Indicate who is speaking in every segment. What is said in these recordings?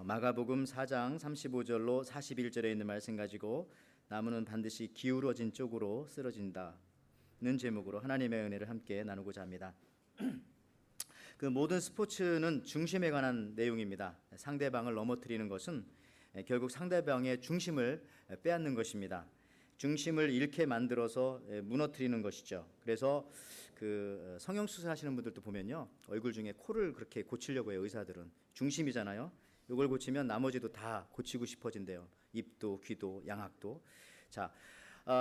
Speaker 1: 마가복음 4장 35절로 41절에 있는 말씀 가지고 나무는 반드시 기울어진 쪽으로 쓰러진다는 제목으로 하나님의 은혜를 함께 나누고자 합니다. 그 모든 스포츠는 중심에 관한 내용입니다. 상대방을 넘어뜨리는 것은 결국 상대방의 중심을 빼앗는 것입니다. 중심을 잃게 만들어서 무너뜨리는 것이죠. 그래서 그 성형수술 하시는 분들도 보면요, 얼굴 중에 코를 그렇게 고치려고 해요. 의사들은 중심이잖아요. 이걸 고치면 나머지도 다 고치고 싶어진대요. 입도, 귀도, 양악도. 자,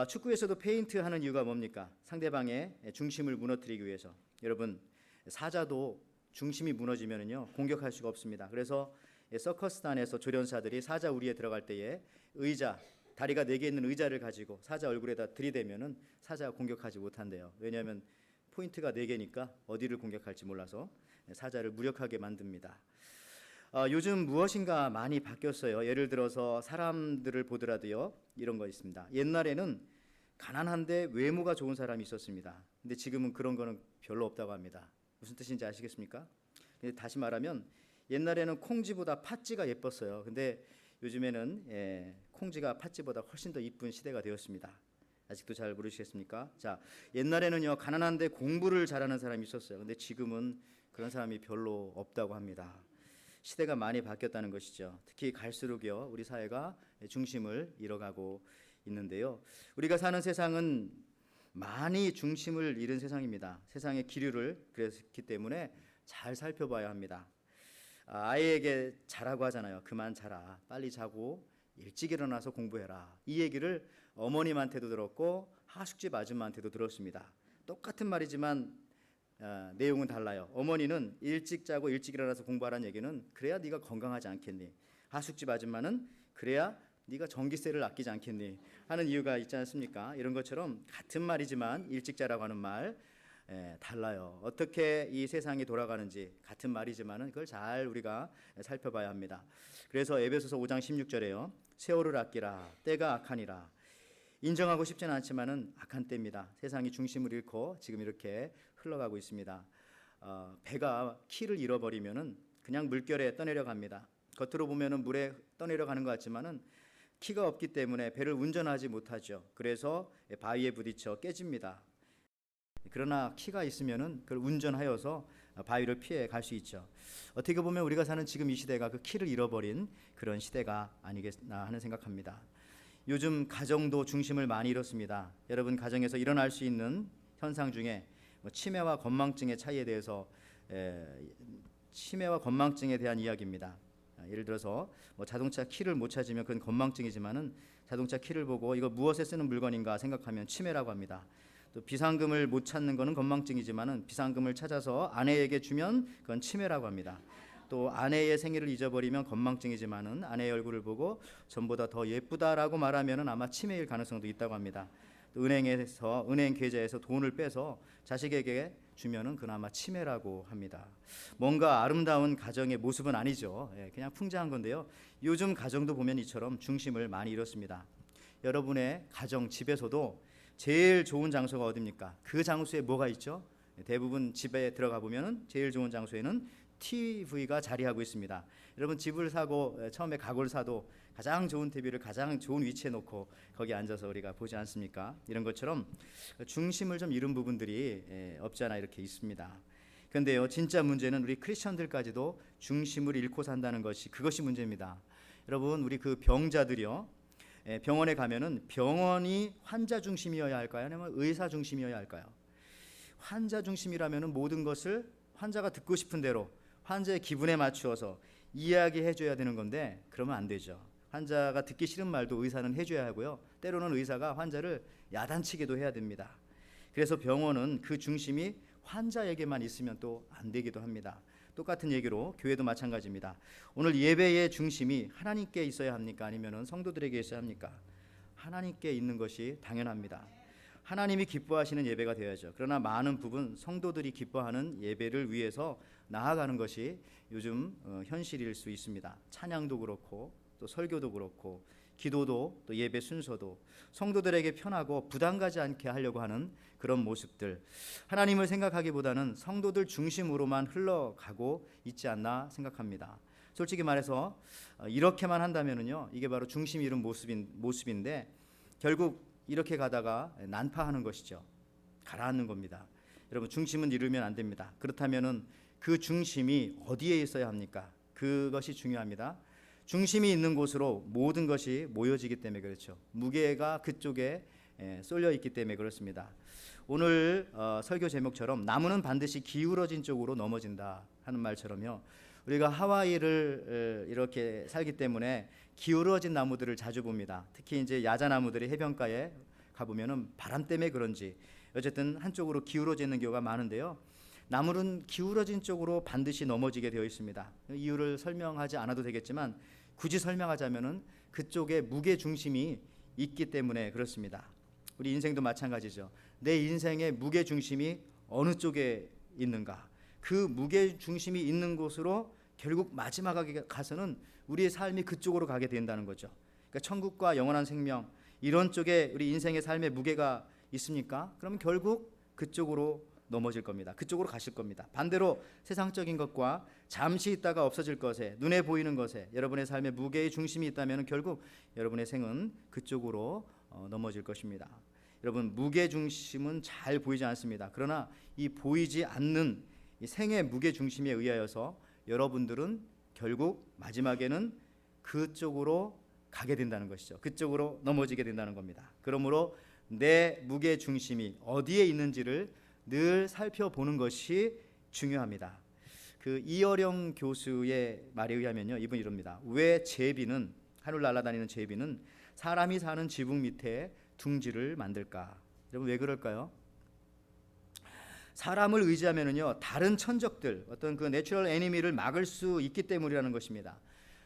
Speaker 1: 축구에서도 페인트 하는 이유가 뭡니까? 상대방의 중심을 무너뜨리기 위해서. 여러분, 사자도 중심이 무너지면은요 공격할 수가 없습니다. 그래서 서커스단에서 조련사들이 사자 우리에 들어갈 때에 의자, 다리가 4개 있는 의자를 가지고 사자 얼굴에다 들이대면은 사자가 공격하지 못한대요. 왜냐하면 포인트가 4개니까 어디를 공격할지 몰라서 사자를 무력하게 만듭니다. 요즘 무엇인가 많이 바뀌었어요. 예를 들어서 사람들을 보더라도요, 이런 거 있습니다. 옛날에는 가난한데 외모가 좋은 사람이 있었습니다. 근데 지금은 그런 거는 별로 없다고 합니다. 무슨 뜻인지 아시겠습니까? 다시 말하면 옛날에는 콩쥐보다 팥쥐가 예뻤어요. 근데 요즘에는 콩쥐가 팥쥐보다 훨씬 더 이쁜 시대가 되었습니다. 아직도 잘 모르시겠습니까? 자, 옛날에는요 가난한데 공부를 잘하는 사람이 있었어요. 근데 지금은 그런 사람이 별로 없다고 합니다. 시대가 많이 바뀌었다는 것이죠. 특히 갈수록요 우리 사회가 중심을 잃어가고 있는데요. 우리가 사는 세상은 많이 중심을 잃은 세상입니다. 세상의 기류를 그랬기 때문에 잘 살펴봐야 합니다. 아이에게 자라고 하잖아요. 그만 자라, 빨리 자고 일찍 일어나서 공부해라. 이 얘기를 어머님한테도 들었고 하숙집 아줌마한테도 들었습니다. 똑같은 말이지만 내용은 달라요. 어머니는 일찍 자고 일찍 일어나서 공부하라는 얘기는 그래야 네가 건강하지 않겠니? 하숙집 아줌마는 그래야 네가 전기세를 아끼지 않겠니? 하는 이유가 있지 않습니까? 이런 것처럼 같은 말이지만 일찍 자라고 하는 말 달라요. 어떻게 이 세상이 돌아가는지 같은 말이지만 그걸 잘 우리가 살펴봐야 합니다. 그래서 에베소서 5장 16절에요. 세월을 아끼라, 때가 악하니라. 인정하고 싶지는 않지만은 악한 때입니다. 세상이 중심을 잃고 지금 이렇게 흘러가고 있습니다. 배가 키를 잃어버리면은 그냥 물결에 떠내려 갑니다. 겉으로 보면은 물에 떠내려 가는 것 같지만은 키가 없기 때문에 배를 운전하지 못하죠. 그래서 바위에 부딪혀 깨집니다. 그러나 키가 있으면은 그걸 운전하여서 바위를 피해 갈 수 있죠. 어떻게 보면 우리가 사는 지금 이 시대가 그 키를 잃어버린 그런 시대가 아니겠나 하는 생각합니다. 요즘 가정도 중심을 많이 잃었습니다. 여러분 가정에서 일어날 수 있는 현상 중에 치매와 건망증의 차이에 대해서 치매와 건망증에 대한 이야기입니다. 예를 들어서 자동차 키를 못 찾으면 그건 건망증이지만은 자동차 키를 보고 이거 무엇에 쓰는 물건인가 생각하면 치매라고 합니다. 또 비상금을 못 찾는 것은 건망증이지만은 비상금을 찾아서 아내에게 주면 그건 치매라고 합니다. 또 아내의 생일을 잊어버리면 건망증이지만은 아내의 얼굴을 보고 전보다 더 예쁘다라고 말하면은 아마 치매일 가능성도 있다고 합니다. 또 은행에서 은행 계좌에서 돈을 빼서 자식에게 주면은 그나마 치매라고 합니다. 뭔가 아름다운 가정의 모습은 아니죠. 그냥 풍자한 건데요. 요즘 가정도 보면 이처럼 중심을 많이 잃었습니다. 여러분의 가정 집에서도 제일 좋은 장소가 어디입니까? 그 장소에 뭐가 있죠? 대부분 집에 들어가 보면은 제일 좋은 장소에는 TV가 자리하고 있습니다. 여러분 집을 사고 처음에 가구를 사도 가장 좋은 TV를 가장 좋은 위치에 놓고 거기 앉아서 우리가 보지 않습니까? 이런 것처럼 중심을 좀 잃은 부분들이 없지 않아 이렇게 있습니다. 그런데요, 진짜 문제는 우리 크리스천들까지도 중심을 잃고 산다는 그것이 문제입니다. 여러분 우리 그 병자들이요, 병원에 가면은 병원이 환자 중심이어야 할까요? 아니면 의사 중심이어야 할까요? 환자 중심이라면은 모든 것을 환자가 듣고 싶은 대로 환자의 기분에 맞추어서 이야기해 줘야 되는 건데 그러면 안 되죠. 환자가 듣기 싫은 말도 의사는 해줘야 하고요. 때로는 의사가 환자를 야단치기도 해야 됩니다. 그래서 병원은 그 중심이 환자에게만 있으면 또 안 되기도 합니다. 똑같은 얘기로 교회도 마찬가지입니다. 오늘 예배의 중심이 하나님께 있어야 합니까? 아니면 성도들에게 있어야 합니까? 하나님께 있는 것이 당연합니다. 하나님이 기뻐하시는 예배가 되어야죠. 그러나 많은 부분 성도들이 기뻐하는 예배를 위해서 나아가는 것이 요즘 현실일 수 있습니다. 찬양도 그렇고 또 설교도 그렇고 기도도 또 예배 순서도 성도들에게 편하고 부담 가지 않게 하려고 하는 그런 모습들, 하나님을 생각하기보다는 성도들 중심으로만 흘러가고 있지 않나 생각합니다. 솔직히 말해서 이렇게만 한다면은요, 이게 바로 중심이 이룬 모습인데 결국 이렇게 가다가 난파하는 것이죠. 가라앉는 겁니다. 여러분, 중심은 잃으면 안 됩니다. 그렇다면은 그 중심이 어디에 있어야 합니까? 그것이 중요합니다. 중심이 있는 곳으로 모든 것이 모여지기 때문에 그렇죠. 무게가 그쪽에 쏠려 있기 때문에 그렇습니다. 오늘 설교 제목처럼 나무는 반드시 기울어진 쪽으로 넘어진다 하는 말처럼요, 우리가 하와이를 이렇게 살기 때문에 기울어진 나무들을 자주 봅니다. 특히 이제 야자나무들이 해변가에 가보면은 바람 때문에 그런지 어쨌든 한쪽으로 기울어져 있는 경우가 많은데요, 나무는 기울어진 쪽으로 반드시 넘어지게 되어 있습니다. 이유를 설명하지 않아도 되겠지만 굳이 설명하자면은 그쪽에 무게 중심이 있기 때문에 그렇습니다. 우리 인생도 마찬가지죠. 내 인생의 무게 중심이 어느 쪽에 있는가, 그 무게 중심이 있는 곳으로 결국 마지막에 가서는 우리의 삶이 그쪽으로 가게 된다는 거죠. 그러니까 천국과 영원한 생명 이런 쪽에 우리 인생의 삶의 무게가 있습니까? 그러면 결국 그쪽으로 넘어질 겁니다. 그쪽으로 가실 겁니다. 반대로 세상적인 것과 잠시 있다가 없어질 것에, 눈에 보이는 것에 여러분의 삶의 무게의 중심이 있다면 결국 여러분의 생은 그쪽으로 넘어질 것입니다. 여러분, 무게 중심은 잘 보이지 않습니다. 그러나 이 보이지 않는 이 생의 무게 중심에 의하여서 여러분들은 결국 마지막에는 그쪽으로 가게 된다는 것이죠. 그쪽으로 넘어지게 된다는 겁니다. 그러므로 내 무게 중심이 어디에 있는지를 늘 살펴보는 것이 중요합니다. 그 이어령 교수의 말에 의하면요, 이분 이럽니다. 왜 제비는, 하늘 날아다니는 제비는 사람이 사는 지붕 밑에 둥지를 만들까? 여러분, 왜 그럴까요? 사람을 의지하면은요, 다른 천적들, 어떤 그 내추럴 애니미를 막을 수 있기 때문이라는 것입니다.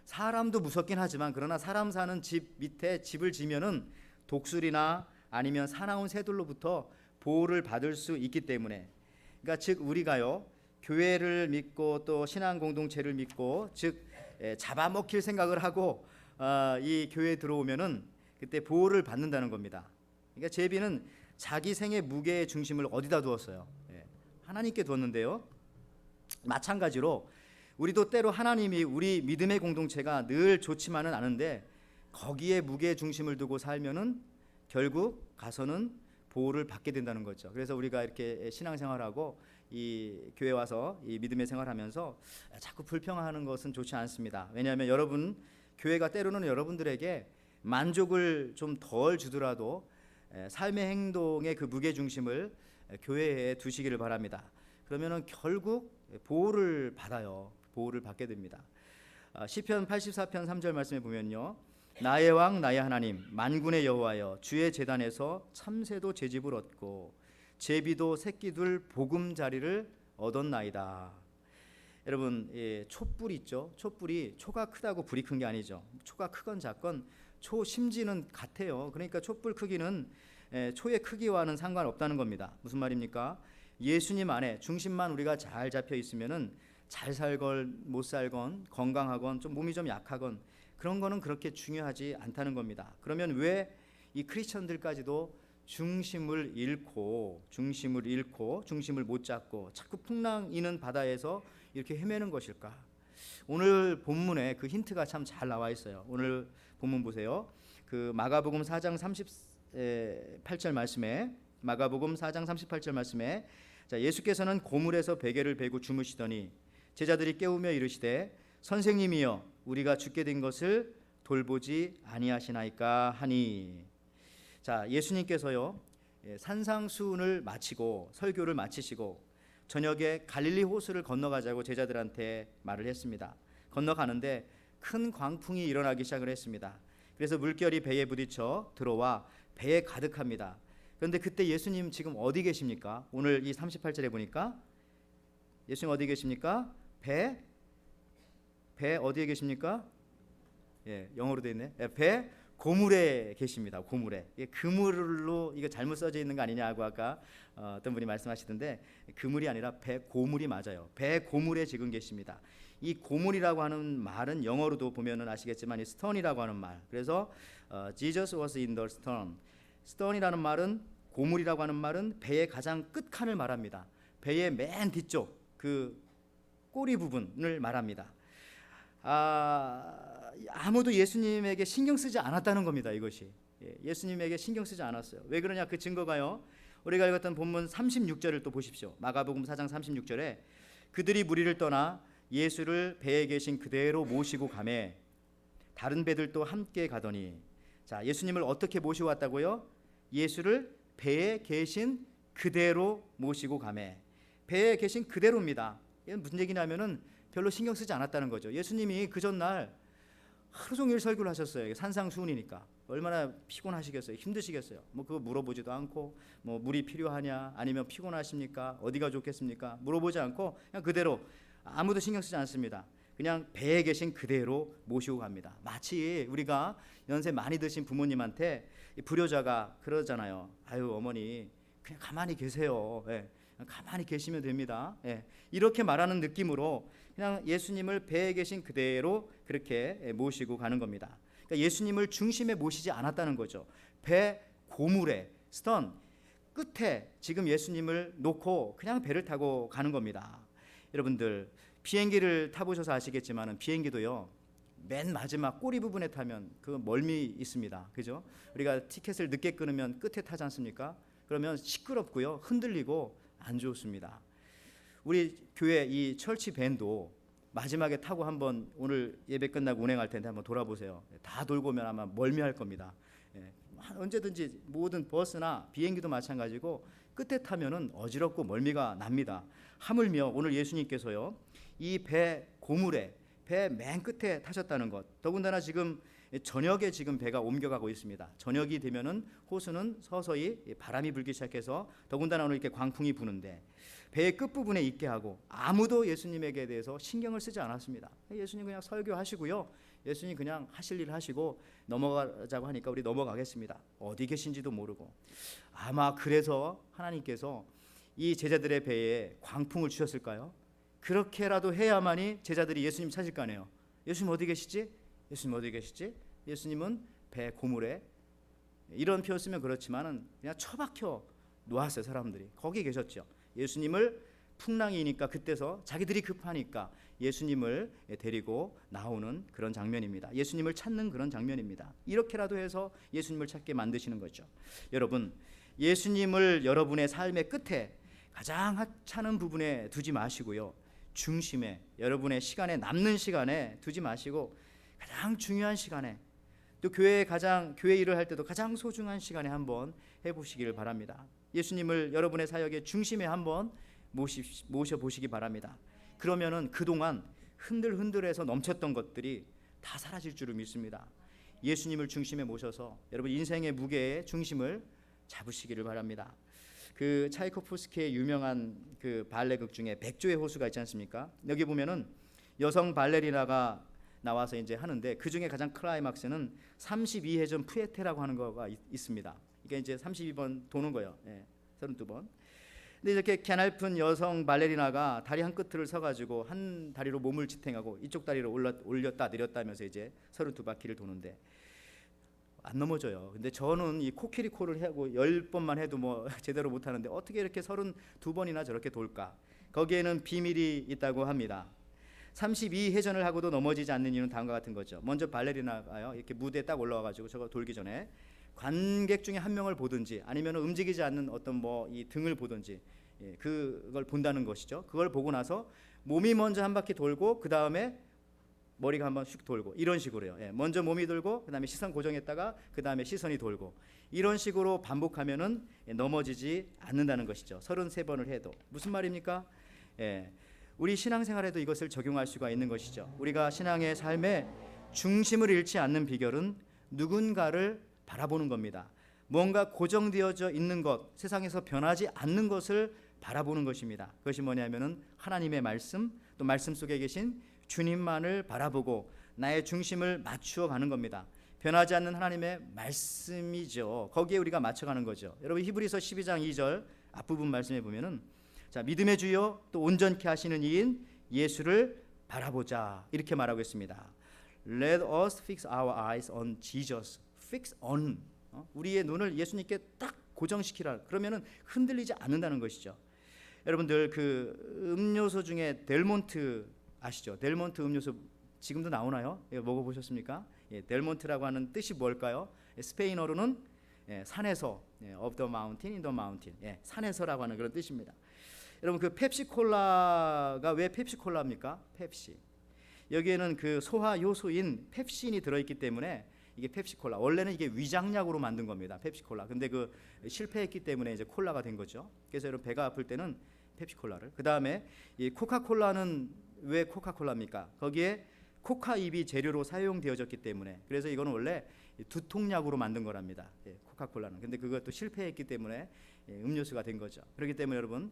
Speaker 1: 사람도 무섭긴 하지만 그러나 사람 사는 집 밑에 집을 지면은 독수리나 아니면 사나운 새들로부터 보호를 받을 수 있기 때문에, 그러니까 즉 우리가요, 교회를 믿고 또 신앙 공동체를 믿고 즉 잡아먹힐 생각을 하고 이 교회에 들어오면은 그때 보호를 받는다는 겁니다. 그러니까 제비는 자기 생의 무게의 중심을 어디다 두었어요? 하나님께 두었는데요, 마찬가지로 우리도 때로 하나님이 우리 믿음의 공동체가 늘 좋지만은 않은데 거기에 무게의 중심을 두고 살면은 결국 가서는 보호를 받게 된다는 거죠. 그래서 우리가 이렇게 신앙생활하고 이 교회 와서 이 믿음의 생활하면서 자꾸 불평하는 것은 좋지 않습니다. 왜냐하면 여러분, 교회가 때로는 여러분들에게 만족을 좀 덜 주더라도 삶의 행동의 그 무게 중심을 교회에 두시기를 바랍니다. 그러면은 결국 보호를 받아요. 보호를 받게 됩니다. 시편 84편 3절 말씀에 보면요, 나의 왕 나의 하나님 만군의 여호와여, 주의 제단에서 참새도 제 집을 얻고 제비도 새끼들 보금자리를 얻었나이다. 여러분, 촛불 있죠? 촛불이 초가 크다고 불이 큰 게 아니죠. 초가 크건 작건 초 심지는 같아요. 그러니까 촛불 크기는 초의 크기와는 상관없다는 겁니다. 무슨 말입니까? 예수님 안에 중심만 우리가 잘 잡혀 있으면은 잘 살건 못 살건 건강하건 좀 몸이 좀 약하건 그런 거는 그렇게 중요하지 않다는 겁니다. 그러면 왜 이 크리스천들까지도 중심을 잃고 중심을 못 잡고 자꾸 풍랑이는 바다에서 이렇게 헤매는 것일까? 오늘 본문에 그 힌트가 참 잘 나와 있어요. 오늘 본문 보세요. 그 마가복음 4장 38절 말씀에, 마가복음 4장 38절 말씀에, 자, 예수께서는 고물에서 베개를 베고 주무시더니 제자들이 깨우며 이르시되 선생님이여, 우리가 죽게 된 것을 돌보지 아니하시나이까 하니. 자, 예수님께서요, 산상수훈을 마치고 설교를 마치시고 저녁에 갈릴리 호수를 건너가자고 제자들한테 말을 했습니다. 건너가는데 큰 광풍이 일어나기 시작을 했습니다. 그래서 물결이 배에 부딪혀 들어와 배에 가득합니다. 그런데 그때 예수님 지금 어디 계십니까? 오늘 이 38절에 보니까 예수님 어디 계십니까? 배 어디에 계십니까? 영어로 되어 있네. 배 고물에 계십니다. 고물에. 그물로 이거 잘못 써져 있는 거 아니냐고 아까 어떤 분이 말씀하시던데, 그물이 아니라 배 고물이 맞아요. 배 고물에 지금 계십니다. 이 고물이라고 하는 말은 영어로도 보면은 아시겠지만 이 stern이라고 하는 말. 그래서 Jesus was in the stern. stern이라는 말은, 고물이라고 하는 말은 배의 가장 끝칸을 말합니다. 배의 맨 뒤쪽 그 꼬리 부분을 말합니다. 아무도 예수님에게 신경 쓰지 않았다는 겁니다. 이것이 예수님에게 신경 쓰지 않았어요. 왜 그러냐? 그 증거가요, 우리가 읽었던 본문 36절을 또 보십시오. 마가복음 4장 36절에 그들이 무리를 떠나 예수를 배에 계신 그대로 모시고 가매 다른 배들도 함께 가더니, 자, 예수님을 어떻게 모시고 왔다고요? 예수를 배에 계신 그대로 모시고 가매. 배에 계신 그대로입니다. 이건 무슨 얘기냐면은 별로 신경 쓰지 않았다는 거죠. 예수님이 그 전날 하루 종일 설교를 하셨어요. 산상수훈이니까 얼마나 피곤하시겠어요. 힘드시겠어요. 뭐 그거 물어보지도 않고, 뭐 물이 필요하냐, 아니면 피곤하십니까, 어디가 좋겠습니까, 물어보지 않고 그냥 그대로 아무도 신경 쓰지 않습니다. 그냥 배에 계신 그대로 모시고 갑니다. 마치 우리가 연세 많이 드신 부모님한테 불효자가 그러잖아요. 아유 어머니 그냥 가만히 계세요. 예, 가만히 계시면 됩니다. 예, 이렇게 말하는 느낌으로 그냥 예수님을 배에 계신 그대로 그렇게 모시고 가는 겁니다. 그러니까 예수님을 중심에 모시지 않았다는 거죠. 배 고물에 스턴 끝에 지금 예수님을 놓고 그냥 배를 타고 가는 겁니다. 여러분들 비행기를 타보셔서 아시겠지만 비행기도요, 맨 마지막 꼬리 부분에 타면 그 멀미 있습니다. 그죠? 우리가 티켓을 늦게 끊으면 끝에 타지 않습니까? 그러면 시끄럽고요, 흔들리고 안 좋습니다. 우리 교회 이 철치 밴도 마지막에 타고 한번 오늘 예배 끝나고 운행할 텐데 한번 돌아보세요. 다 돌고 오면 아마 멀미할 겁니다. 예, 언제든지 모든 버스나 비행기도 마찬가지고 끝에 타면은 어지럽고 멀미가 납니다. 하물며 오늘 예수님께서요, 이 배 고물에 배 맨 끝에 타셨다는 것, 더군다나 지금 저녁에 지금 배가 옮겨가고 있습니다. 저녁이 되면은 호수는 서서히 바람이 불기 시작해서 더군다나 오늘 이렇게 광풍이 부는데 배의 끝부분에 있게 하고 아무도 예수님에게 대해서 신경을 쓰지 않았습니다. 예수님 그냥 설교하시고요, 예수님 그냥 하실 일 하시고 넘어가자고 하니까 우리 넘어가겠습니다. 어디 계신지도 모르고. 아마 그래서 하나님께서 이 제자들의 배에 광풍을 주셨을까요? 그렇게라도 해야만이 제자들이 예수님 찾을 거 아니에요. 예수님 어디 계시지? 예수님 어디 계시지? 예수님은 배 고물에, 이런 표현 쓰면 그렇지만은 그냥 처박혀 놓았어요. 사람들이 거기 계셨죠. 예수님을 풍랑이니까 그때서 자기들이 급하니까 예수님을 데리고 나오는 그런 장면입니다. 예수님을 찾는 그런 장면입니다. 이렇게라도 해서 예수님을 찾게 만드시는 거죠. 여러분, 예수님을 여러분의 삶의 끝에 가장 하찮은 부분에 두지 마시고요, 중심에, 여러분의 시간에, 남는 시간에 두지 마시고 가장 중요한 시간에, 또 교회 일을 할 때도 가장 소중한 시간에 한번 해보시기를 바랍니다. 예수님을 여러분의 사역의 중심에 한번 모셔보시기 바랍니다. 그러면은 그동안 흔들흔들해서 넘쳤던 것들이 다 사라질 줄을 믿습니다. 예수님을 중심에 모셔서 여러분 인생의 무게의 중심을 잡으시기를 바랍니다. 그 차이코프스키의 유명한 그 발레극 중에 백조의 호수가 있지 않습니까? 여기 보면은 여성 발레리나가 나와서 이제 하는데 그 중에 가장 클라이막스는 32회전 푸에테라고 하는 거가 있습니다. 이게 이제 32번 도는 거예요. 32번. 근데 이렇게 캐날픈 여성 발레리나가 다리 한 끝을 서가지고 한 다리로 몸을 지탱하고 이쪽 다리로 올렸다 내렸다 하면서 이제 32바퀴를 도는데 안 넘어져요. 근데 저는 이 코끼리코를 하고 10번만 해도 뭐 제대로 못하는데 어떻게 이렇게 32번이나 저렇게 돌까? 거기에는 비밀이 있다고 합니다. 32회전을 하고도 넘어지지 않는 이유는 다음과 같은 거죠. 먼저 발레리나가요, 이렇게 무대에 딱 올라와가지고 저거 돌기 전에 관객 중에 한 명을 보든지 아니면 움직이지 않는 어떤 뭐 이 등을 보든지, 그걸 본다는 것이죠. 그걸 보고 나서 몸이 먼저 한 바퀴 돌고 그 다음에 머리가 한번 슉 돌고, 이런 식으로요. 먼저 몸이 돌고 그 다음에 시선 고정했다가 그 다음에 시선이 돌고, 이런 식으로 반복하면은 넘어지지 않는다는 것이죠. 33번을 해도. 무슨 말입니까? 우리 신앙생활에도 이것을 적용할 수가 있는 것이죠. 우리가 신앙의 삶에 중심을 잃지 않는 비결은 누군가를 바라보는 겁니다. 뭔가 고정되어져 있는 것, 세상에서 변하지 않는 것을 바라보는 것입니다. 그것이 뭐냐면은 하나님의 말씀, 또 말씀 속에 계신 주님만을 바라보고 나의 중심을 맞추어 가는 겁니다. 변하지 않는 하나님의 말씀이죠. 거기에 우리가 맞춰가는 거죠. 여러분 히브리서 12장 2절 앞부분 말씀해 보면은, 자, 믿음의 주요 또 온전케 하시는 이인 예수를 바라보자, 이렇게 말하고 있습니다. Let us fix our eyes on Jesus. Fix on. 우리의 눈을 예수님께 딱 고정시키라. 그러면은 흔들리지 않는다는 것이죠. 여러분들 그 음료수 중에 델몬트 아시죠? 델몬트 음료수 지금도 나오나요? 예, 먹어보셨습니까? 예, 델몬트라고 하는 뜻이 뭘까요? 예, 스페인어로는 산에서, of the mountain, in the mountain, 산에서라고 하는 그런 뜻입니다. 여러분, 그 펩시콜라가 왜 펩시콜라입니까? 펩시. 여기에는 그 소화 효소인 펩신이 들어있기 때문에 이게 펩시콜라. 원래는 이게 위장약으로 만든 겁니다. 펩시콜라. 근데 그 실패했기 때문에 이제 콜라가 된 거죠. 그래서 여러분 배가 아플 때는 펩시콜라를. 그 다음에 이 코카콜라는 왜 코카콜라입니까? 거기에 코카잎이 재료로 사용되어졌기 때문에. 그래서 이거는 원래 두통약으로 만든 거랍니다. 코카콜라는. 근데 그것도 실패했기 때문에 음료수가 된 거죠. 그렇기 때문에 여러분,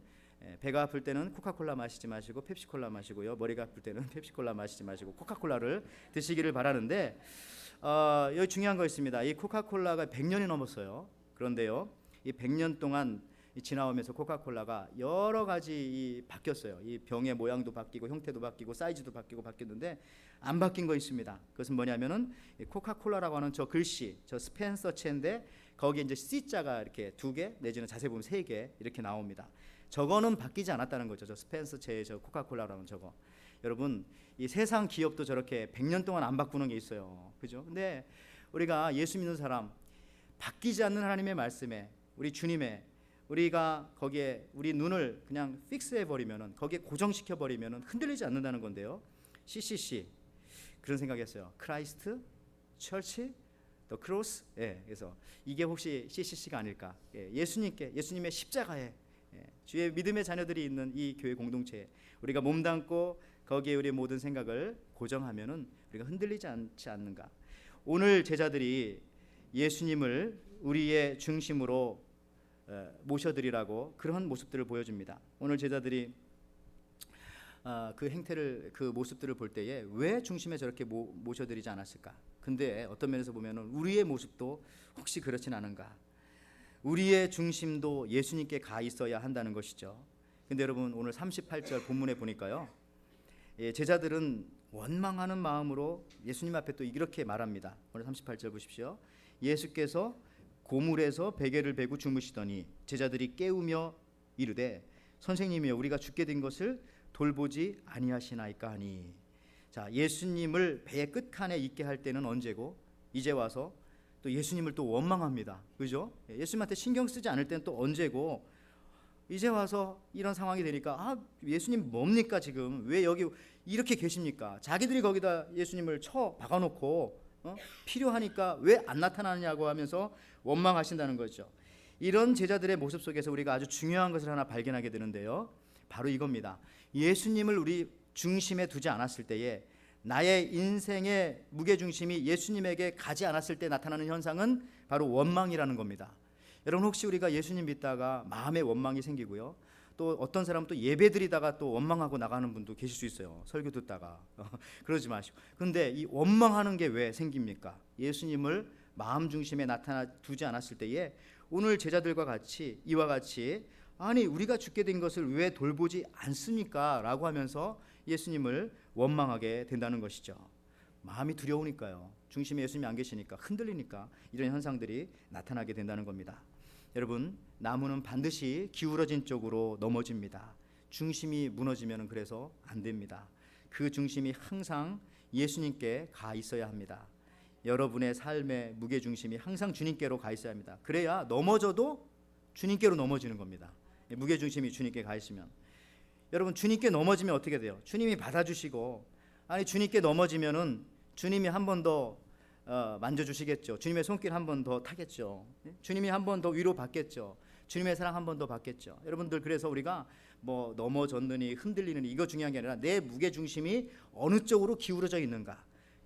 Speaker 1: 배가 아플 때는 코카콜라 마시지 마시고 펩시콜라 마시고요. 머리가 아플 때는 펩시콜라 마시지 마시고 코카콜라를 드시기를 바라는데, 여기 중요한 거 있습니다. 이 코카콜라가 100년이 넘었어요. 그런데요, 이 100년 동안 지나오면서 코카콜라가 여러 가지 바뀌었어요. 이 병의 모양도 바뀌고 형태도 바뀌고 사이즈도 바뀌고 바뀌었는데 안 바뀐 거 있습니다. 그것은 뭐냐면은 코카콜라라고 하는 저 글씨, 저 스펜서 체인데 거기에 이제 C자가 이렇게 2개 내지는 자세히 보면 3개 이렇게 나옵니다. 저거는 바뀌지 않았다는 거죠. 저 스펜서 체의 저 코카콜라라는 저거. 여러분, 이 세상 기업도 저렇게 100년 동안 안 바꾸는 게 있어요. 그죠? 근데 우리가 예수 믿는 사람, 바뀌지 않는 하나님의 말씀에, 우리 주님의, 우리가 거기에 우리 눈을 그냥 픽스해 버리면은, 거기에 고정시켜 버리면은 흔들리지 않는다는 건데요. CCC 그런 생각했어요. 크라이스트, 처치, 더 크로스. 그래서 이게 혹시 CCC가 아닐까? 예수님께, 예수님의 십자가에, 주의 믿음의 자녀들이 있는 이 교회 공동체에 우리가 몸담고 거기에 우리의 모든 생각을 고정하면은 우리가 흔들리지 않지 않는가? 오늘 제자들이 예수님을 우리의 중심으로 모셔드리라고 그런 모습들을 보여줍니다. 오늘 제자들이 그 행태를, 그 모습들을 볼 때에 왜 중심에 저렇게 모셔드리지 않았을까? 근데 어떤 면에서 보면은 우리의 모습도 혹시 그렇진 않은가? 우리의 중심도 예수님께 가 있어야 한다는 것이죠. 근데 여러분, 오늘 38절 본문에 보니까요, 제자들은 원망하는 마음으로 예수님 앞에 또 이렇게 말합니다. 오늘 38절 보십시오. 예수께서 고물에서 베개를 베고 주무시더니 제자들이 깨우며 이르되 선생님이여, 우리가 죽게 된 것을 돌보지 아니하시나이까 하니. 자, 예수님을 배의 끝칸에 있게 할 때는 언제고, 이제 와서 또 예수님을 또 원망합니다. 그죠? 예수님한테 신경 쓰지 않을 때는 또 언제고, 이제 와서 이런 상황이 되니까 예수님 뭡니까 지금? 왜 여기 이렇게 계십니까? 자기들이 거기다 예수님을 쳐 박아놓고 필요하니까 왜 안 나타나느냐고 하면서 원망하신다는 거죠. 이런 제자들의 모습 속에서 우리가 아주 중요한 것을 하나 발견하게 되는데요, 바로 이겁니다. 예수님을 우리 중심에 두지 않았을 때에, 나의 인생의 무게중심이 예수님에게 가지 않았을 때 나타나는 현상은 바로 원망이라는 겁니다. 여러분, 혹시 우리가 예수님 믿다가 마음에 원망이 생기고요, 또 어떤 사람은 또 예배 드리다가 또 원망하고 나가는 분도 계실 수 있어요. 설교 듣다가 그러지 마시고. 근데 이 원망하는 게 왜 생깁니까? 예수님을 마음 중심에 나타나 두지 않았을 때에 오늘 제자들과 같이, 이와 같이, 아니 우리가 죽게 된 것을 왜 돌보지 않습니까? 라고 하면서 예수님을 원망하게 된다는 것이죠. 마음이 두려우니까요. 중심에 예수님이 안 계시니까, 흔들리니까 이런 현상들이 나타나게 된다는 겁니다. 여러분, 나무는 반드시 기울어진 쪽으로 넘어집니다. 중심이 무너지면 그래서 안 됩니다. 그 중심이 항상 예수님께 가 있어야 합니다. 여러분의 삶의 무게중심이 항상 주님께로 가 있어야 합니다. 그래야 넘어져도 주님께로 넘어지는 겁니다. 무게중심이 주님께 가 있으면. 여러분, 주님께 넘어지면 어떻게 돼요? 주님이 받아주시고, 아니 주님께 넘어지면은 주님이 한 번 더 만져주시겠죠. 주님의 손길 한 번 더 타겠죠. 주님이 한 번 더 위로 받겠죠. 주님의 사랑 한 번 더 받겠죠. 여러분들, 그래서 우리가 뭐 넘어졌느니 흔들리느니 이거 중요한 게 아니라 내 무게중심이 어느 쪽으로 기울어져 있는가.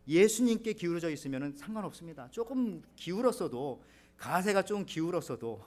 Speaker 1: 예수님께 기울어져 있으면 상관없습니다. 조금 기울었어도, 가세가 좀 기울었어도,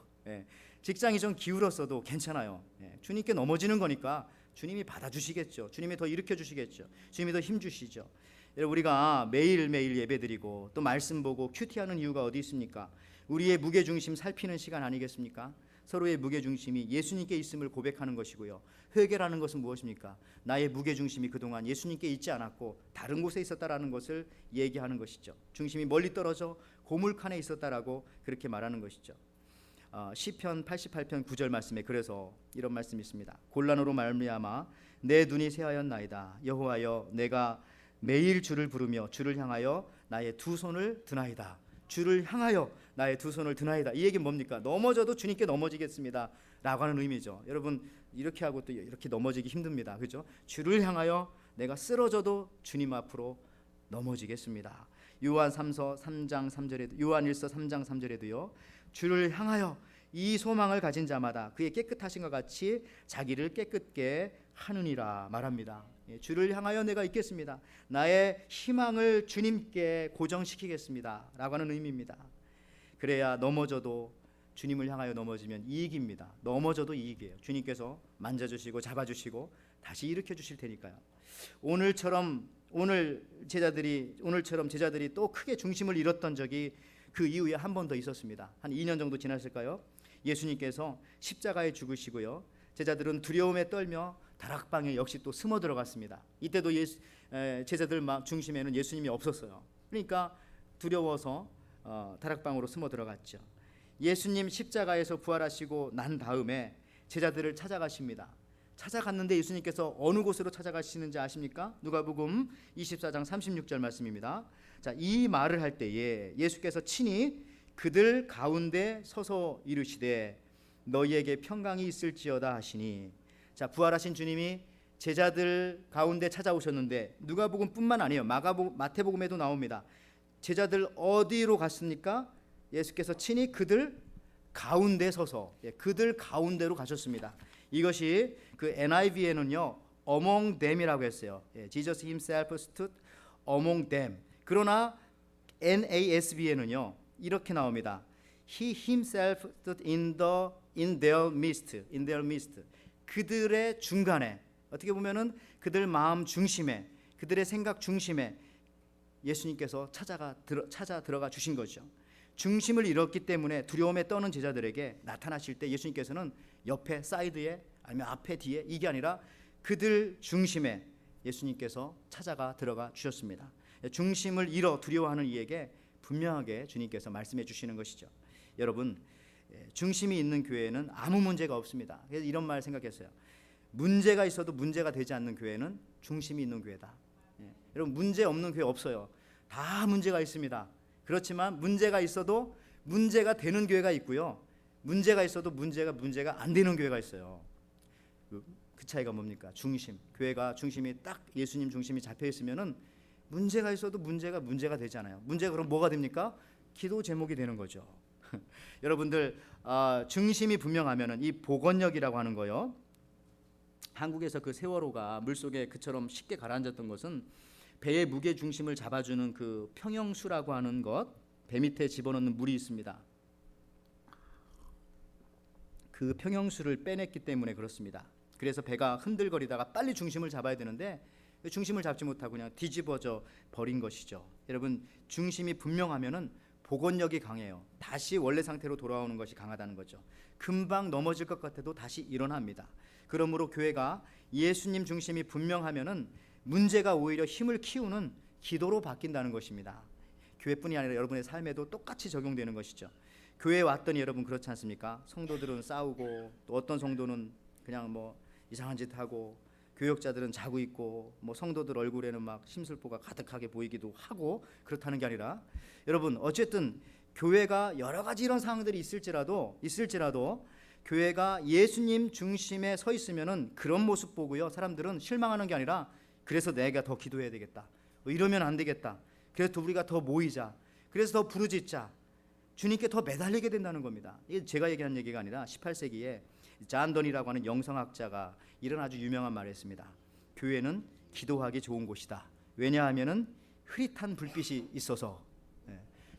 Speaker 1: 직장이 좀 기울었어도 괜찮아요. 주님께 넘어지는 거니까 주님이 받아주시겠죠. 주님이 더 일으켜 주시겠죠. 주님이 더 힘 주시죠. 우리가 매일매일 예배드리고 또 말씀 보고 큐티하는 이유가 어디 있습니까? 우리의 무게중심 살피는 시간 아니겠습니까? 서로의 무게중심이 예수님께 있음을 고백하는 것이고요. 회개라는 것은 무엇입니까? 나의 무게중심이 그동안 예수님께 있지 않았고 다른 곳에 있었다라는 것을 얘기하는 것이죠. 중심이 멀리 떨어져 고물칸에 있었다라고 그렇게 말하는 것이죠. 시편 88편 9절 말씀에 그래서 이런 말씀이 있습니다. 곤란으로 말미암아 내 눈이 새하였나이다. 여호와여, 내가 매일 주를 부르며 주를 향하여 나의 두 손을 드나이다. 주를 향하여 나의 두 손을 드나이다. 이 얘기는 뭡니까? 넘어져도 주님께 넘어지겠습니다 라고 하는 의미죠. 여러분 이렇게 하고 또 이렇게 넘어지기 힘듭니다. 그렇죠? 주를 향하여 내가 쓰러져도 주님 앞으로 넘어지겠습니다. 요한일서 3장 3절에도요. 주를 향하여 이 소망을 가진 자마다 그의 깨끗하신 것 같이 자기를 깨끗게 하느니라 말합니다. 주를 향하여 내가 있겠습니다. 나의 희망을 주님께 고정시키겠습니다 라고 하는 의미입니다. 그래야 넘어져도 주님을 향하여 넘어지면 이익입니다. 넘어져도 이익이에요. 주님께서 만져주시고 잡아주시고 다시 일으켜 주실 테니까요. 오늘처럼 제자들이 또 크게 중심을 잃었던 적이 그 이후에 한 번 더 있었습니다. 한 2년 정도 지났을까요? 예수님께서 십자가에 죽으시고요. 제자들은 두려움에 떨며 다락방에 역시 또 숨어 들어갔습니다. 이때도 제자들 중심에는 예수님이 없었어요. 그러니까 두려워서 다락방으로 숨어 들어갔죠. 예수님 십자가에서 부활하시고 난 다음에 제자들을 찾아가십니다. 찾아갔는데 예수님께서 어느 곳으로 찾아가시는지 아십니까? 누가복음 24장 36절 말씀입니다. 자, 이 말을 할 때에 예수께서 친히 그들 가운데 서서 이르시되 너희에게 평강이 있을지어다 하시니, 자, 부활하신 주님이 제자들 가운데 찾아오셨는데 누가복음뿐만 아니에요. 마태복음에도 나옵니다. 제자들 어디로 갔습니까? 예수께서 친히 그들 가운데 서서 그들 가운데로 가셨습니다. 이것이 그 NIV에는요 among them이라고 했어요. Jesus himself stood among them. 그러나 NASB에는요 이렇게 나옵니다. He himself stood in their midst. 그들의 중간에, 어떻게 보면은 그들 마음 중심에, 그들의 생각 중심에 예수님께서 찾아 들어가 주신 거죠. 중심을 잃었기 때문에 두려움에 떠는 제자들에게 나타나실 때 예수님께서는 옆에, 사이드에, 아니면 앞에, 뒤에, 이게 아니라 그들 중심에 예수님께서 찾아가 들어가 주셨습니다. 중심을 잃어 두려워하는 이에게 분명하게 주님께서 말씀해 주시는 것이죠. 여러분, 중심이 있는 교회에는 아무 문제가 없습니다. 그래서 이런 말 생각했어요. 문제가 있어도 문제가 되지 않는 교회는 중심이 있는 교회다. 여러분, 문제 없는 교회 없어요. 다 문제가 있습니다. 그렇지만 문제가 있어도 문제가 되는 교회가 있고요. 문제가 있어도 문제가 안 되는 교회가 있어요. 그 차이가 뭡니까? 중심. 교회가 중심이 딱 예수님 중심이 잡혀 있으면은 문제가 있어도 문제가 되잖아요. 문제가 그럼 뭐가 됩니까? 기도 제목이 되는 거죠. 여러분들, 중심이 분명하면은 이 복원력이라고 하는 거요. 한국에서 그 세월호가 물속에 그처럼 쉽게 가라앉았던 것은 배의 무게 중심을 잡아주는 그 평형수라고 하는 것, 배 밑에 집어넣는 물이 있습니다. 그 평형수를 빼냈기 때문에 그렇습니다. 그래서 배가 흔들거리다가 빨리 중심을 잡아야 되는데 중심을 잡지 못하고 그냥 뒤집어져 버린 것이죠. 여러분, 중심이 분명하면은 복원력이 강해요. 다시 원래 상태로 돌아오는 것이 강하다는 거죠. 금방 넘어질 것 같아도 다시 일어납니다. 그러므로 교회가 예수님 중심이 분명하면은 문제가 오히려 힘을 키우는 기도로 바뀐다는 것입니다. 교회뿐이 아니라 여러분의 삶에도 똑같이 적용되는 것이죠. 교회에 왔더니 여러분 그렇지 않습니까? 성도들은 싸우고 또 어떤 성도는 그냥 뭐 이상한 짓 하고 교역자들은 자고 있고 뭐 성도들 얼굴에는 막 심술보가 가득하게 보이기도 하고 그렇다는 게 아니라 여러분 어쨌든 교회가 여러 가지 이런 상황들이 있을지라도 교회가 예수님 중심에 서 있으면은 그런 모습 보고요. 사람들은 실망하는 게 아니라 그래서 내가 더 기도해야 되겠다. 이러면 안 되겠다. 그래서 우리가 더 모이자. 그래서 더 부르짖자. 주님께 더 매달리게 된다는 겁니다. 이게 제가 얘기한 얘기가 아니라 18세기에 잔don이라고 하는 영성학자가 이런 아주 유명한 말을 했습니다. 교회는 기도하기 좋은 곳이다. 왜냐하면은 흐릿한 불빛이 있어서.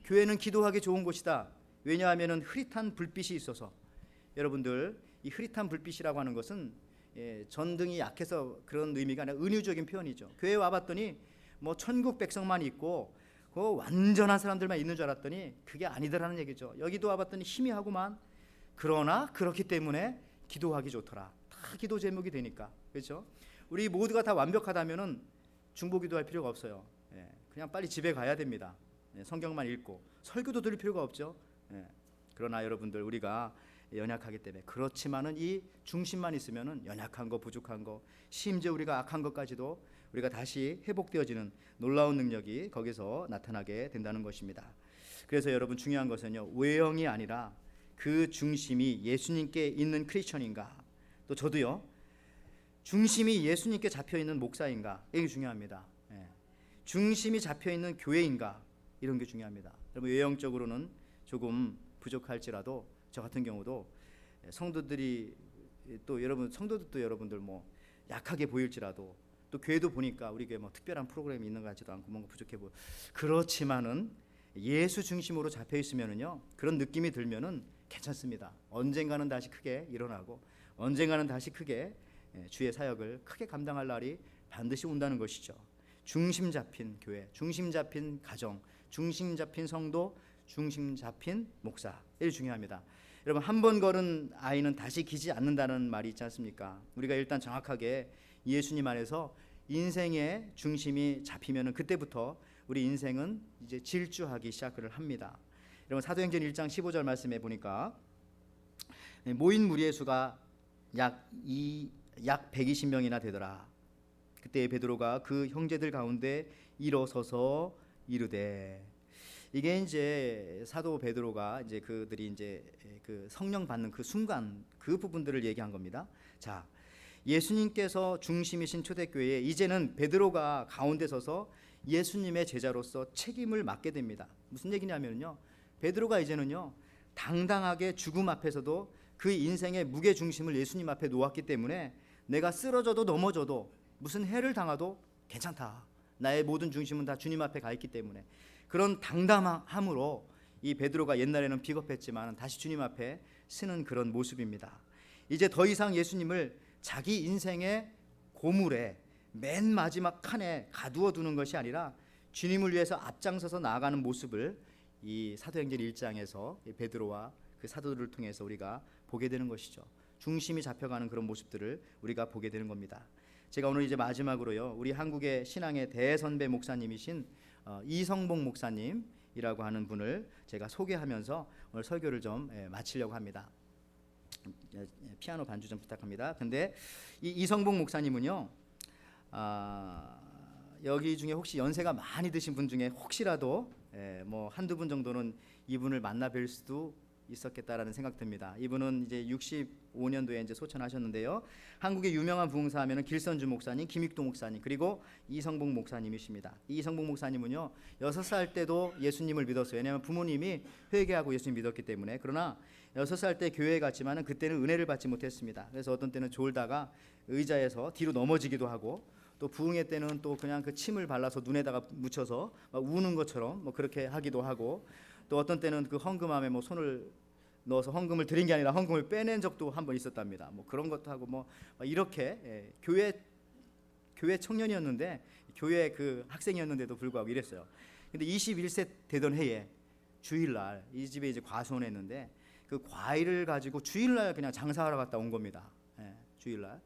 Speaker 1: 교회는 기도하기 좋은 곳이다. 왜냐하면은 흐릿한 불빛이 있어서. 여러분들, 이 흐릿한 불빛이라고 하는 것은 전등이 약해서 그런 의미가 아니라 은유적인 표현이죠. 교회 와봤더니 뭐 천국 백성만 있고 그 완전한 사람들만 있는 줄 알았더니 그게 아니더라는 얘기죠. 여기도 와봤더니 희미하구만. 그러나 그렇기 때문에 기도하기 좋더라. 다 기도 제목이 되니까. 그렇죠? 우리 모두가 다 완벽하다면은 중보기도할 필요가 없어요. 그냥 빨리 집에 가야 됩니다. 성경만 읽고 설교도 들을 필요가 없죠. 그러나 여러분들, 우리가 연약하기 때문에, 그렇지만은 이 중심만 있으면은 연약한 거, 부족한 거, 심지어 우리가 악한 것까지도 우리가 다시 회복되어지는 놀라운 능력이 거기서 나타나게 된다는 것입니다. 그래서 여러분 중요한 것은요, 외형이 아니라 그 중심이 예수님께 있는 크리스천인가, 또 저도요, 중심이 예수님께 잡혀있는 목사인가, 이게 중요합니다. 중심이 잡혀있는 교회인가, 이런 게 중요합니다. 여러분 외형적으로는 조금 부족할지라도 저 같은 경우도 성도들이 또 여러분 성도들도 여러분들 뭐 약하게 보일지라도 또 교회도 보니까 우리 교회 뭐 특별한 프로그램이 있는 것 같지도 않고 뭔가 부족해 보여. 그렇지만은 예수 중심으로 잡혀 있으면은요, 그런 느낌이 들면은 괜찮습니다. 언젠가는 다시 크게 일어나고 언젠가는 다시 크게 주의 사역을 크게 감당할 날이 반드시 온다는 것이죠. 중심 잡힌 교회, 중심 잡힌 가정, 중심 잡힌 성도, 중심 잡힌 목사, 이게 중요합니다. 여러분 한 번 걸은 아이는 다시 기지 않는다는 말이 있지 않습니까? 우리가 일단 정확하게 예수님 안에서 인생의 중심이 잡히면은 그때부터 우리 인생은 이제 질주하기 시작을 합니다. 여러분 사도행전 1장 15절 말씀에 보니까 모인 무리의 수가 약 120명이나 되더라. 그때 베드로가 그 형제들 가운데 일어서서 이르되, 이게 이제 사도 베드로가 이제 그들이 이제 그 성령 받는 그 순간 그 부분들을 얘기한 겁니다. 자, 예수님께서 중심이신 초대교회에 이제는 베드로가 가운데 서서 예수님의 제자로서 책임을 맡게 됩니다. 무슨 얘기냐면요, 베드로가 이제는요 당당하게 죽음 앞에서도 그 인생의 무게 중심을 예수님 앞에 놓았기 때문에 내가 쓰러져도 넘어져도 무슨 해를 당해도 괜찮다. 나의 모든 중심은 다 주님 앞에 가 있기 때문에, 그런 당당함으로 이 베드로가 옛날에는 비겁했지만 다시 주님 앞에 서는 그런 모습입니다. 이제 더 이상 예수님을 자기 인생의 고물에 맨 마지막 칸에 가두어 두는 것이 아니라 주님을 위해서 앞장서서 나아가는 모습을 이 사도행전 1장에서 베드로와 그 사도들을 통해서 우리가 보게 되는 것이죠. 중심이 잡혀가는 그런 모습들을 우리가 보게 되는 겁니다. 제가 오늘 이제 마지막으로요, 우리 한국의 신앙의 대선배 목사님이신 이성봉 목사님이라고 하는 분을 제가 소개하면서 오늘 설교를 좀 마치려고 합니다. 피아노 반주 좀 부탁합니다. 근데 이 이성봉 목사님은요, 여기 중에 혹시 연세가 많이 드신 분 중에 혹시라도 뭐 한두 분 정도는 이분을 만나 뵐 수도 있었겠다라는 생각 듭니다. 이분은 이제 65년도에 이제 소천하셨는데요. 한국의 유명한 부흥사 하면은 길선주 목사님, 김익도 목사님, 그리고 이성봉 목사님이십니다. 이성봉 목사님은요 6살 때도 예수님을 믿었어요. 왜냐하면 부모님이 회개하고 예수님 믿었기 때문에. 그러나 6살 때 교회에 갔지만은 그때는 은혜를 받지 못했습니다. 그래서 어떤 때는 졸다가 의자에서 뒤로 넘어지기도 하고, 또 부흥회 때는 또 그냥 그 침을 발라서 눈에다가 묻혀서 막 우는 것처럼 뭐 그렇게 하기도 하고, 또 어떤 때는 그 헌금함에 뭐 손을 넣어서 헌금을 드린 게 아니라 헌금을 빼낸 적도 한 번 있었답니다. 뭐 그런 것도 하고 뭐 이렇게 교회 청년이었는데, 교회 그 학생이었는데도 불구하고 이랬어요. 근데 21세 되던 해에 주일날 이 집에 이제 과수원했는데 그 과일을 가지고 주일날 그냥 장사하러 갔다 온 겁니다. 주일날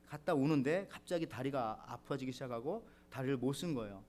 Speaker 1: 갔다 오는데 갑자기 다리가 아파지기 시작하고 다리를 못 쓴 거예요.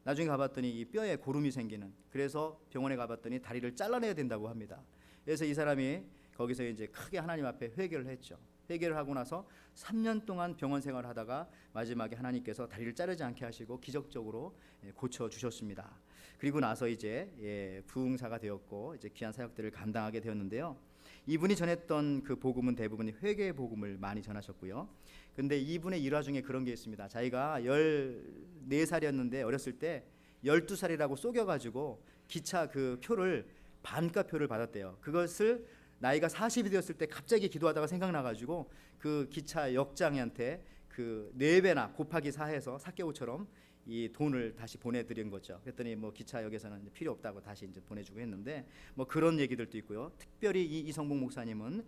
Speaker 1: 나중에 가봤더니 이 뼈에 고름이 생기는, 그래서 병원에 가봤더니 다리를 잘라내야 된다고 합니다. 그래서 이 사람이 거기서 이제 크게 하나님 앞에 회개를 했죠. 회개를 하고 나서 3년 동안 병원 생활을 하다가 마지막에 하나님께서 다리를 자르지 않게 하시고 기적적으로 고쳐 주셨습니다. 그리고 나서 이제 부흥사가 되었고 이제 귀한 사역들을 감당하게 되었는데요. 이분이 전했던 그 복음은 대부분 회개의 복음을 많이 전하셨고요. 근데 이분의 일화 중에 그런 게 있습니다. 자기가 14살이었는데 어렸을 때 12살이라고 속여가지고 기차 그 표를 반가표를 받았대요. 그것을 나이가 40이 되었을 때 갑자기 기도하다가 생각나가지고 그 기차 역장한테 그 4배나 곱하기 4해서 사개오처럼 이 돈을 다시 보내드린 거죠. 그랬더니 뭐 기차역에서는 필요 없다고 다시 이제 보내주고 했는데, 뭐 그런 얘기들도 있고요. 특별히 이 이성봉 목사님은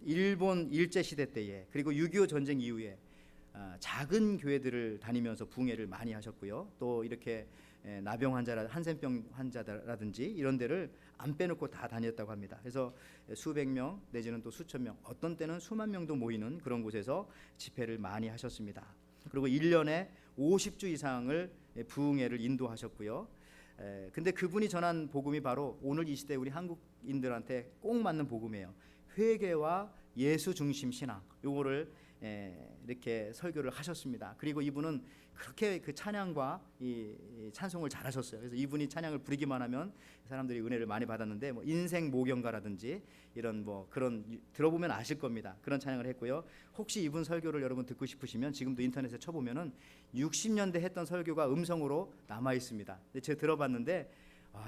Speaker 1: 일본 일제 시대 때에 그리고 6.25 전쟁 이후에 작은 교회들을 다니면서 부흥회를 많이 하셨고요. 또 이렇게 나병 환자라 한센병 환자라든지 이런 데를 안 빼놓고 다 다녔다고 합니다. 그래서 수백 명 내지는 또 수천 명, 어떤 때는 수만 명도 모이는 그런 곳에서 집회를 많이 하셨습니다. 그리고 1년에 50주 이상을 부흥회를 인도하셨고요. 근데 그분이 전한 복음이 바로 오늘 이 시대 우리 한국인들한테 꼭 맞는 복음이에요. 회개와 예수 중심 신앙, 요거를 이렇게 설교를 하셨습니다. 그리고 이분은 그렇게 그 찬양과 이 찬송을 잘하셨어요. 그래서 이분이 찬양을 부르기만 하면 사람들이 은혜를 많이 받았는데, 뭐 인생 모경가라든지 이런 뭐 그런 들어보면 아실 겁니다. 그런 찬양을 했고요. 혹시 이분 설교를 여러분 듣고 싶으시면 지금도 인터넷에 쳐보면은 60년대 했던 설교가 음성으로 남아 있습니다. 근데 제가 들어봤는데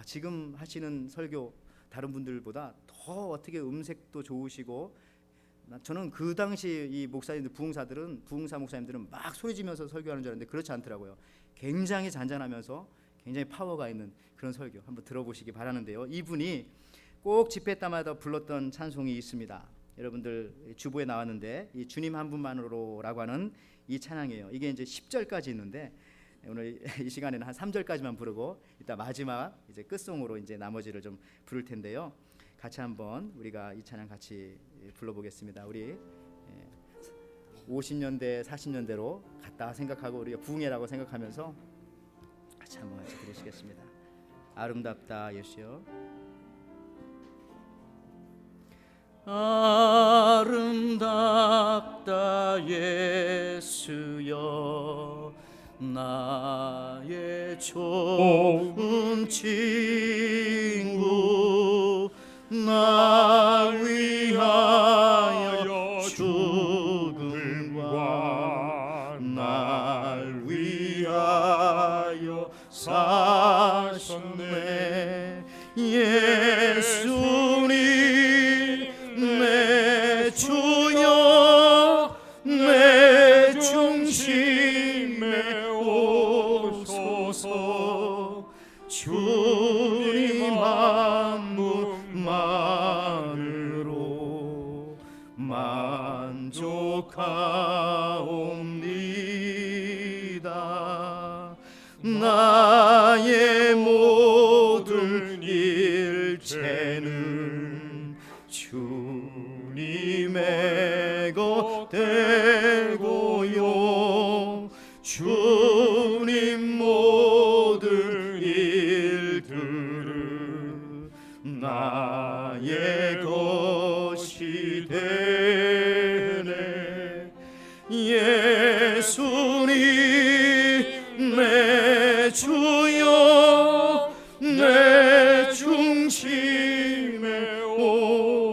Speaker 1: 지금 하시는 설교 다른 분들보다 더 어떻게 음색도 좋으시고, 저는 그 당시 이 목사님들, 부흥사 목사님들은 막 소리지면서 설교하는 줄 알았는데 그렇지 않더라고요. 굉장히 잔잔하면서 굉장히 파워가 있는 그런 설교 한번 들어보시기 바라는데요. 이분이 꼭 집회 때마다 불렀던 찬송이 있습니다. 여러분들 주보에 나왔는데, 이 주님 한 분만으로라고 하는 이 찬양이에요. 이게 이제 10절까지 있는데 오늘 이 시간에는 한 3절까지만 부르고 이따 마지막 이제 끝송으로 이제 나머지를 좀 부를 텐데요. 같이 한번 우리가 이 찬양 같이 불러보겠습니다. 우리 50년대 40년대로 갔다 생각하고 우리가 부흥회라고 생각하면서 같이 한번 같이 들으시겠습니다. 아름답다 예수여. 아름답다 예수여, 나의 좋은 친구, 나 위하여 죽음과 날 위하여 사셨네. 예수님 내 주여, 내 중심에 오소서. 주님 한 분만으로 만족하옵니다. 나의 모든 일체는 주님의 것 되고요. 주님 모든 일들은 나의 것이 되네. 예수님 내 주여, 내 중심에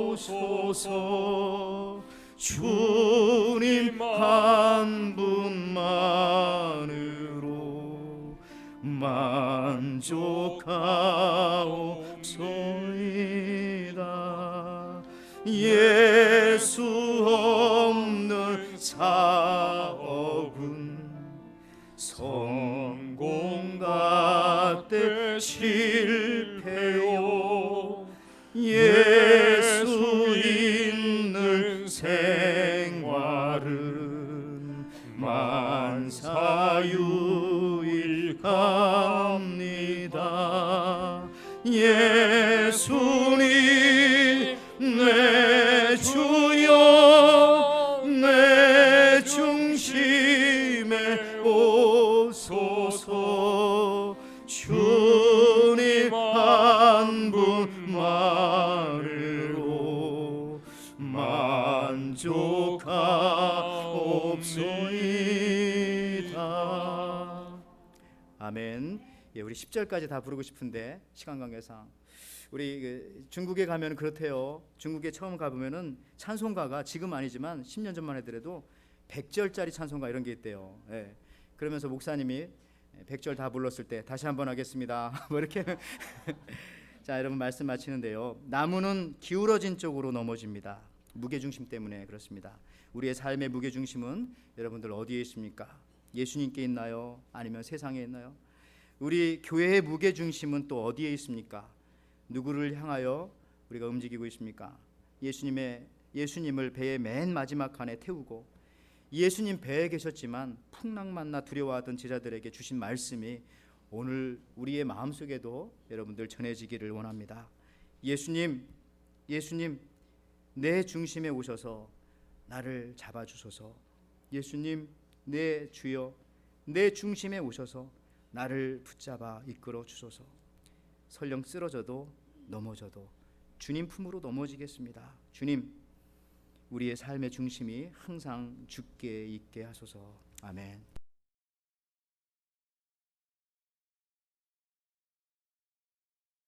Speaker 1: 오소서. 주님 한 분만으로 만족하옵소이다. 예수 없는 사업은 성공 같되 실패요. 예수 있는 생활은 만사유익합니다. 예수님 내 주여, 내 중심에 오소서. 주님 한 분만으로 만족하옵소이다. 아멘. 예, 우리 10절까지 다 부르고 싶은데 시간 관계상 우리 중국에 가면 그렇대요. 중국에 처음 가보면은 찬송가가 지금 아니지만 10년 전만 해더라도 100절짜리 찬송가 이런 게 있대요. 예. 그러면서 목사님이 100절 다 불렀을 때 다시 한번 하겠습니다. 뭐 이렇게 자, 여러분 말씀 마치는데요. 나무는 기울어진 쪽으로 넘어집니다. 무게중심 때문에 그렇습니다. 우리의 삶의 무게중심은 여러분들 어디에 있습니까? 예수님께 있나요? 아니면 세상에 있나요? 우리 교회의 무게중심은 또 어디에 있습니까? 누구를 향하여 우리가 움직이고 있습니까? 예수님을 배의 맨 마지막 칸에 태우고 예수님 배에 계셨지만 풍랑 만나 두려워하던 제자들에게 주신 말씀이 오늘 우리의 마음속에도 여러분들 전해지기를 원합니다. 예수님 내 중심에 오셔서 나를 잡아주소서. 예수님 내 주여, 내 중심에 오셔서 나를 붙잡아 이끌어 주소서. 설령 쓰러져도 넘어져도 주님 품으로 넘어지겠습니다. 주님, 우리의 삶의 중심이 항상 주께 있게 하소서. 아멘.